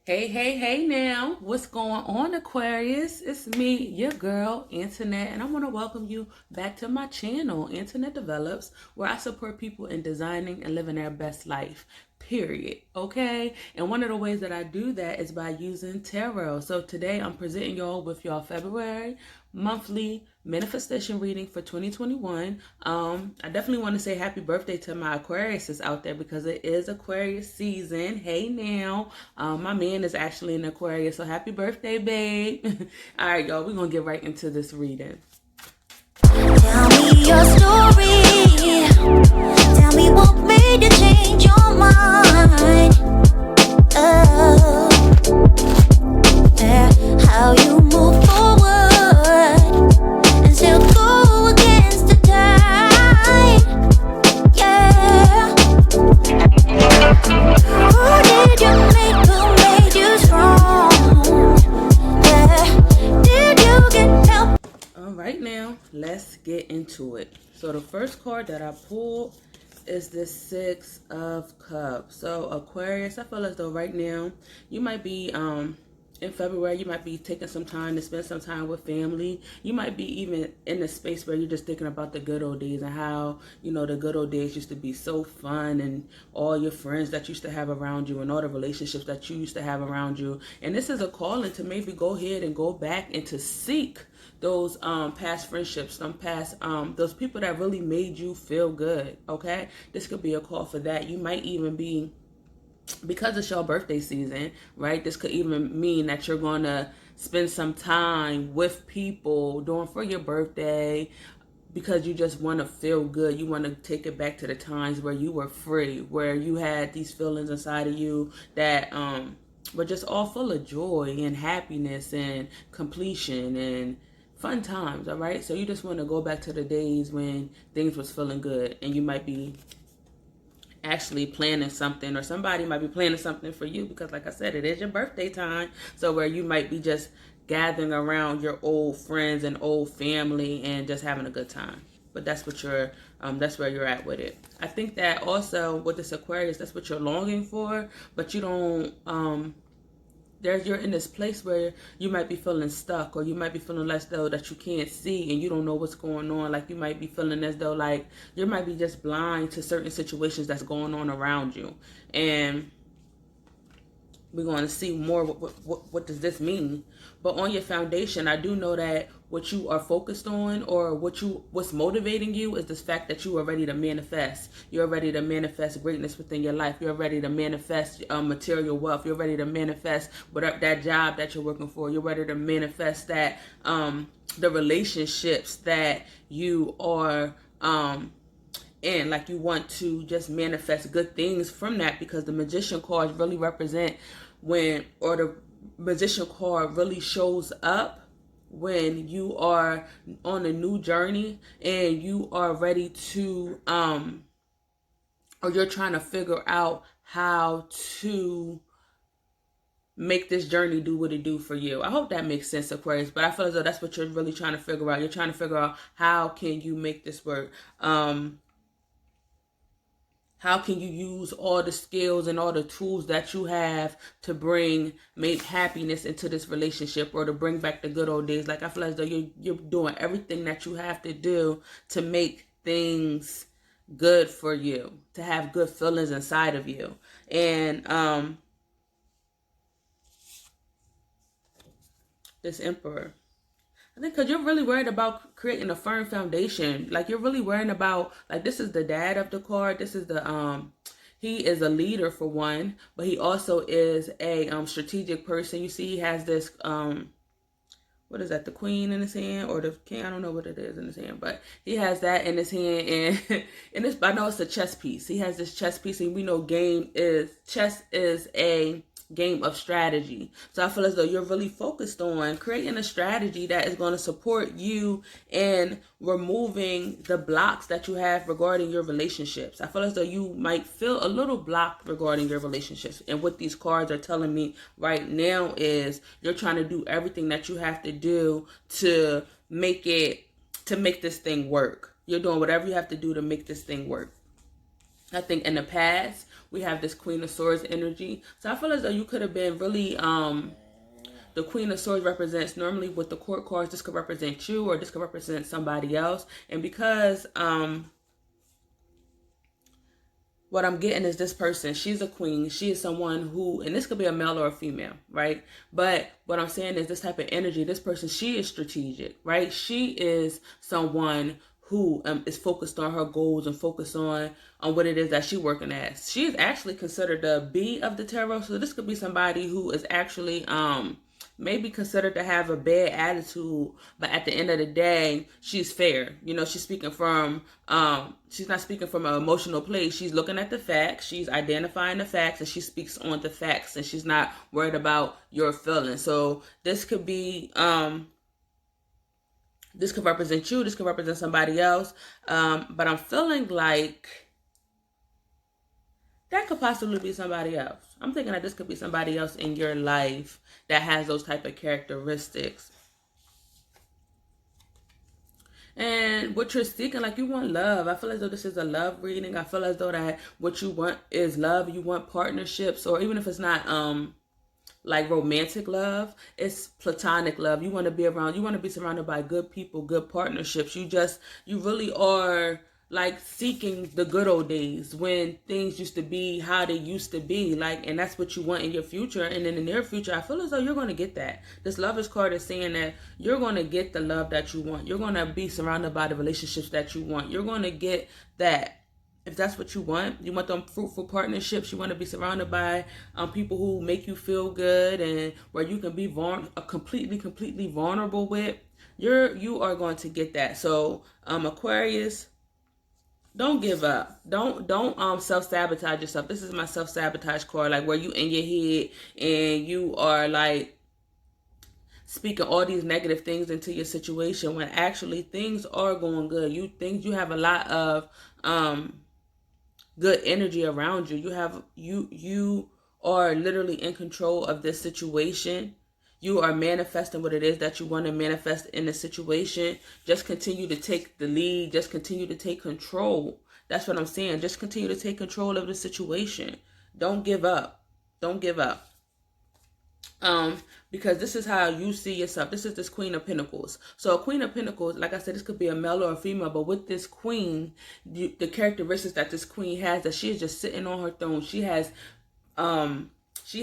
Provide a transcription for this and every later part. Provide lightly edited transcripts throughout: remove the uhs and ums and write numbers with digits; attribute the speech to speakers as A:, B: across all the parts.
A: Hey, hey, hey now. What's going on, Aquarius? It's me, your girl, Internet, and I want to welcome you back to my channel, Internet Develops, where I support people in designing and living their best life. Period. Okay? And one of the ways that I do that is by using tarot. So today I'm presenting y'all with y'all February monthly manifestation reading for 2021. I definitely want to say happy birthday to my Aquariuses out there because it is Aquarius season. Hey now. My man is actually an Aquarius, so happy birthday, babe. All right, y'all, we're going to get right into this reading.
B: Tell me your story. Tell me what made you change your mind. Oh, yeah. How you move forward and still go against the tide. Yeah. Who did you make? Who made you strong? Yeah. Did you get help?
A: All right, now let's get into it. So the first card that I pulled is the Six of Cups. So Aquarius, I feel as though right now you might be in February, you might be taking some time to spend some time with family. You might be even in a space where you're just thinking about the good old days and how, the good old days used to be so fun, and all your friends that you used to have around you and all the relationships that you used to have around you. And this is a calling to maybe go ahead and go back and to seek those past friendships, those people that really made you feel good. Okay, this could be a call for that. You might even be, because it's your birthday season, right? This could even mean that you're gonna spend some time with people during for your birthday because you just want to feel good. You want to take it back to the times where you were free, where you had these feelings inside of you that were just all full of joy and happiness and completion and fun times. All right, so you just want to go back to the days when things was feeling good, and you might be actually planning something, or somebody might be planning something for you because, like I said, it is your birthday time. So where you might be just gathering around your old friends and old family and just having a good time. But that's what that's where you're at with it. I think that also with this Aquarius, that's what you're longing for, but you don't you're in this place where you might be feeling stuck, or you might be feeling as though that you can't see and you don't know what's going on. Like you might be feeling as though like you might be just blind to certain situations that's going on around you. And we're going to see more what does this mean. But on your foundation, I do know that what you are focused on, or what's motivating you, is this fact that you are ready to manifest. You're ready to manifest greatness within your life. You're ready to manifest material wealth. You're ready to manifest whatever that job that you're working for. You're ready to manifest that the relationships that you are and like you want to just manifest good things from that, because the Magician cards really represent the Magician card really shows up when you are on a new journey and you are ready to or you're trying to figure out how to make this journey do what it do for you. I hope that makes sense, Aquarius, but I feel as though that's what you're really trying to figure out. You're trying to figure out how can you make this work. How can you use all the skills and all the tools that you have to make happiness into this relationship, or to bring back the good old days? Like I feel as though you're doing everything that you have to do to make things good for you, to have good feelings inside of you. And this Emperor, I think because you're really worried about creating a firm foundation. Like you're really worrying about, like, this is the dad of the card. This is he is a leader for one, but he also is a strategic person. You see, he has this what is that? The queen in his hand, or the king? I don't know what it is in his hand, but he has that in his hand, and I know it's a chess piece. He has this chess piece, and we know chess is a game of strategy. So I feel as though you're really focused on creating a strategy that is going to support you in removing the blocks that you have regarding your relationships. I feel as though you might feel a little blocked regarding your relationships. And what these cards are telling me right now is you're trying to do everything that you have to do to make this thing work. You're doing whatever you have to do to make this thing work. I think in the past, we have this Queen of Swords energy. So I feel as though you could have been really, the Queen of Swords represents, normally with the court cards, this could represent you or this could represent somebody else. And because, what I'm getting is this person, she's a queen. She is someone who, and this could be a male or a female, right? But what I'm saying is this type of energy, this person, she is strategic, right? She is someone who is focused on her goals and focused on what it is that she's working at. She is actually considered the B of the tarot. So this could be somebody who is actually, maybe considered to have a bad attitude, but at the end of the day, she's fair. You know, she's speaking from, she's not speaking from an emotional place. She's looking at the facts, she's identifying the facts, and she speaks on the facts, and she's not worried about your feelings. So this could be, this could represent you, this could represent somebody else, but I'm feeling like that could possibly be somebody else. I'm thinking that this could be somebody else in your life that has those type of characteristics. And what you're seeking, like you want love. I feel as though this is a love reading. I feel as though that what you want is love. You want partnerships, or even if it's not like romantic love, it's platonic love. You want to be around, you want to be surrounded by good people, good partnerships. You really are like seeking the good old days when things used to be how they used to be, like, and that's what you want in your future. And in the near future, I feel as though you're going to get that. This Lovers card is saying that you're going to get the love that you want. You're going to be surrounded by the relationships that you want. You're going to get that. If that's what you want them fruitful partnerships. You want to be surrounded by people who make you feel good and where you can be completely vulnerable with. You are going to get that. So Aquarius, don't give up. Don't self-sabotage yourself. This is my self-sabotage card, like where you in your head and you are like speaking all these negative things into your situation when actually things are going good. You have a lot of good energy around you. You are literally in control of this situation. You are manifesting what it is that you want to manifest in the situation. Just continue to take the lead. Just continue to take control. That's what I'm saying. Just continue to take control of the situation. Don't give up. Don't give up. Because this is how you see yourself. This is this Queen of Pentacles. So a Queen of Pentacles, like I said, this could be a male or a female, but with this queen, the characteristics that this queen has, that she is just sitting on her throne. She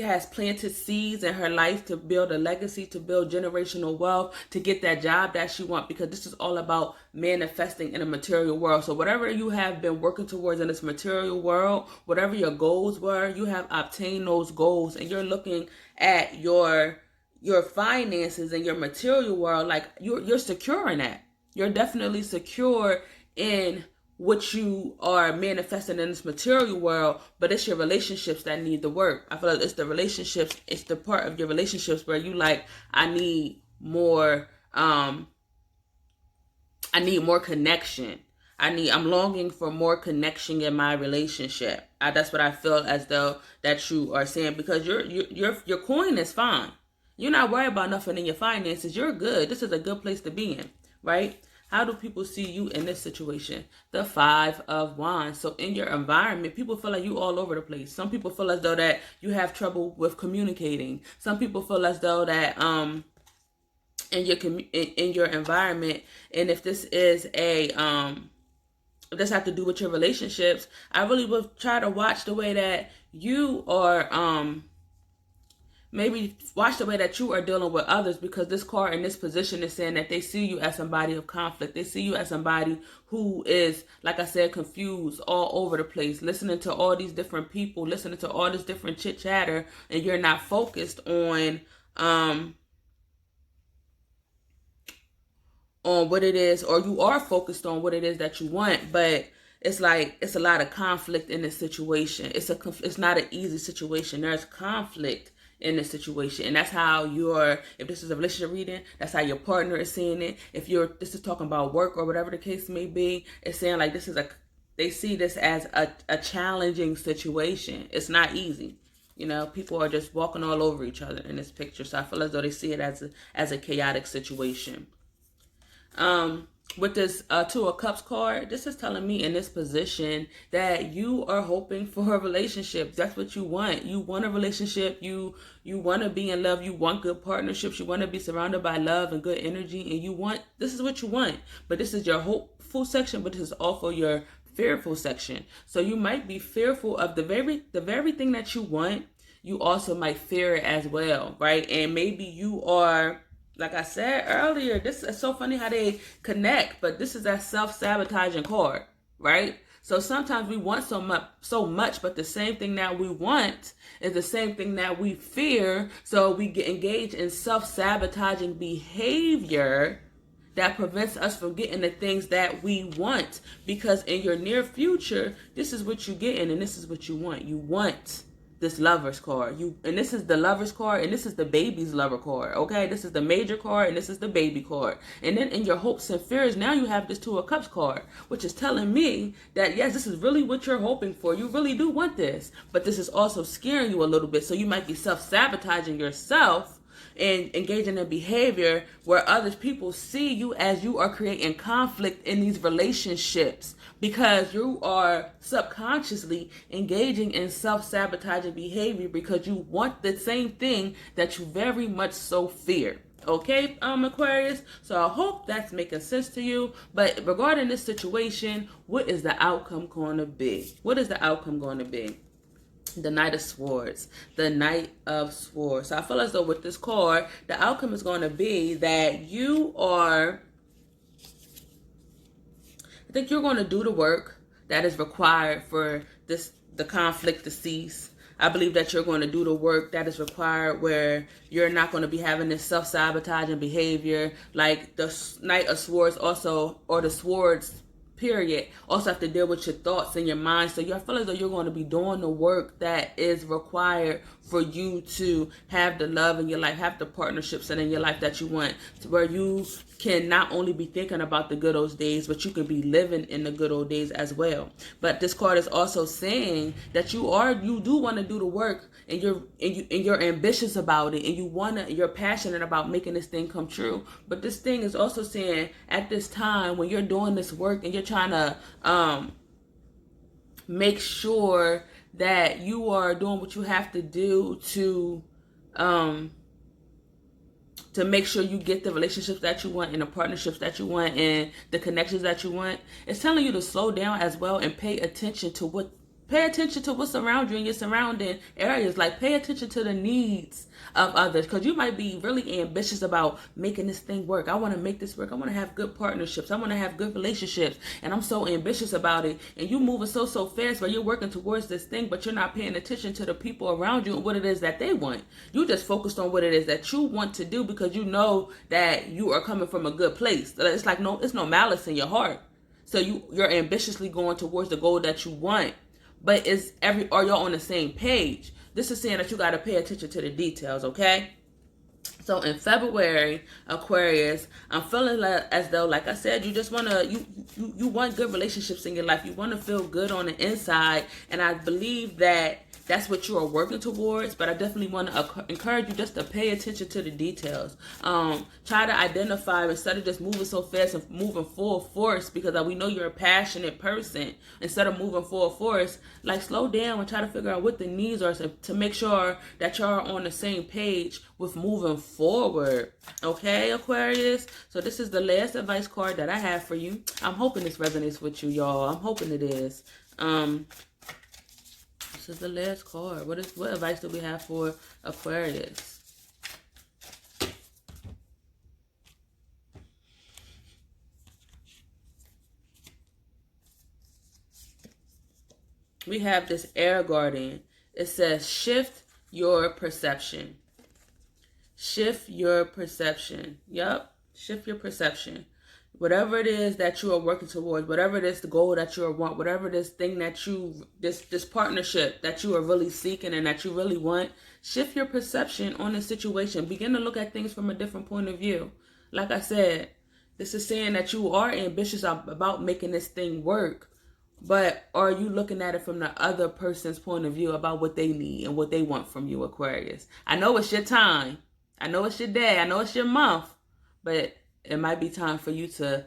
A: has planted seeds in her life to build a legacy, to build generational wealth, to get that job that she wants, because this is all about manifesting in a material world. So whatever you have been working towards in this material world, whatever your goals were, you have obtained those goals, and you're looking at your finances and your material world like you're secure in that. You're definitely secure in what you are manifesting in this material world, but it's your relationships that need the work. I feel like it's the relationships, it's the part of your relationships where you like, I need more connection. I'm longing for more connection in my relationship. That's what I feel as though that you are saying, because your coin is fine. You're not worried about nothing in your finances. You're good. This is a good place to be in, right? How do people see you in this situation? The 5 of Wands. So in your environment, people feel like you all over the place. Some people feel as though that you have trouble with communicating. Some people feel as though that in your environment, and if this is if this have to do with your relationships, I really would try to watch the way that you are maybe watch the way that you are dealing with others, because this card in this position is saying that they see you as somebody of conflict. They see you as somebody who is, like I said, confused, all over the place, listening to all these different people, listening to all this different chit chatter, and you're not focused on what it is, or you are focused on what it is that you want, but it's like it's a lot of conflict in this situation. It's not an easy situation. There's conflict in this situation, and that's how if this is a relationship reading, that's how your partner is seeing it. If this is talking about work or whatever the case may be, it's saying like they see this as a challenging situation. It's not easy. You know, people are just walking all over each other in this picture. So I feel as though they see it as a chaotic situation. with this Two of Cups card, this is telling me in this position that you are hoping for a relationship. That's what you want. You want a relationship. You want to be in love. You want good partnerships. You want to be surrounded by love and good energy. And you want, this is what you want. But this is your hopeful section, but this is also your fearful section. So you might be fearful of the very thing that you want. You also might fear it as well, right? And maybe you are, like I said earlier, this is so funny how they connect, but this is that self-sabotaging card, right? So sometimes we want so much, but the same thing that we want is the same thing that we fear. So we get engaged in self-sabotaging behavior that prevents us from getting the things that we want. Because in your near future, this is what you're getting and this is what you want. You want this Lover's card. And this is the Lover's card, and this is the baby's lover card, okay? This is the major card, and this is the baby card. And then in your hopes and fears, now you have this Two of Cups card, which is telling me that, yes, this is really what you're hoping for. You really do want this, but this is also scaring you a little bit, so you might be self-sabotaging yourself and engaging in behavior where other people see you as you are creating conflict in these relationships because you are subconsciously engaging in self-sabotaging behavior because you want the same thing that you very much so fear. Okay, Aquarius? So I hope that's making sense to you. But regarding this situation, what is the outcome going to be? What is the outcome going to be? The Knight of Swords. The Knight of Swords. So I feel as though with this card, the outcome is going to be that I think you're going to do the work that is required for the conflict to cease. I believe that you're going to do the work that is required where you're not going to be having this self-sabotaging behavior. Like the Knight of Swords also, or the Swords period, also have to deal with your thoughts and your mind. So I feel as though you're going to be doing the work that is required for you to have the love in your life, have the partnerships in your life that you want, to where you can not only be thinking about the good old days, but you can be living in the good old days as well. But this card is also saying that you do want to do the work, and you're ambitious about it, and you're passionate about making this thing come true. But this thing is also saying at this time when you're doing this work and you're trying to make sure that you are doing what you have to do to make sure you get the relationships that you want and the partnerships that you want and the connections that you want. It's telling you to slow down as well and pay attention to what's around you in your surrounding areas. Like, pay attention to the needs of others, because you might be really ambitious about making this thing work. I want to make this work. I want to have good partnerships. I want to have good relationships, and I'm so ambitious about it. And you moving so fast where you're working towards this thing, but you're not paying attention to the people around you and what it is that they want. You just focused on what it is that you want to do because you know that you are coming from a good place. It's like it's no malice in your heart. So you're ambitiously going towards the goal that you want. But are y'all on the same page? This is saying that you got to pay attention to the details, okay? So in February, Aquarius, I'm feeling as though, like I said, you just want to, you want good relationships in your life. You want to feel good on the inside. And I believe that that's what you are working towards. But I definitely want to encourage you just to pay attention to the details. Try to identify, instead of just moving so fast and moving full force, because we know you're a passionate person. Instead of moving full force, like, slow down and try to figure out what the needs are to make sure that y'all are on the same page with moving forward. Okay, Aquarius? So this is the last advice card that I have for you. I'm hoping this resonates with you, y'all. I'm hoping it is. This is the last card. What advice do we have for Aquarius? We have this Air Guardian. It says, shift your perception. Shift your perception. Yup. Shift your perception. Whatever it is that you are working towards, whatever it is the goal that you want, whatever this thing that this partnership that you are really seeking and that you really want, shift your perception on the situation. Begin to look at things from a different point of view. Like I said, this is saying that you are ambitious about making this thing work, but are you looking at it from the other person's point of view about what they need and what they want from you, Aquarius? I know it's your time. I know it's your day. I know it's your month, but it might be time for you to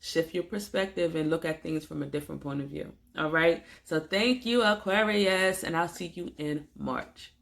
A: shift your perspective and look at things from a different point of view. All right. So thank you, Aquarius, and I'll see you in March.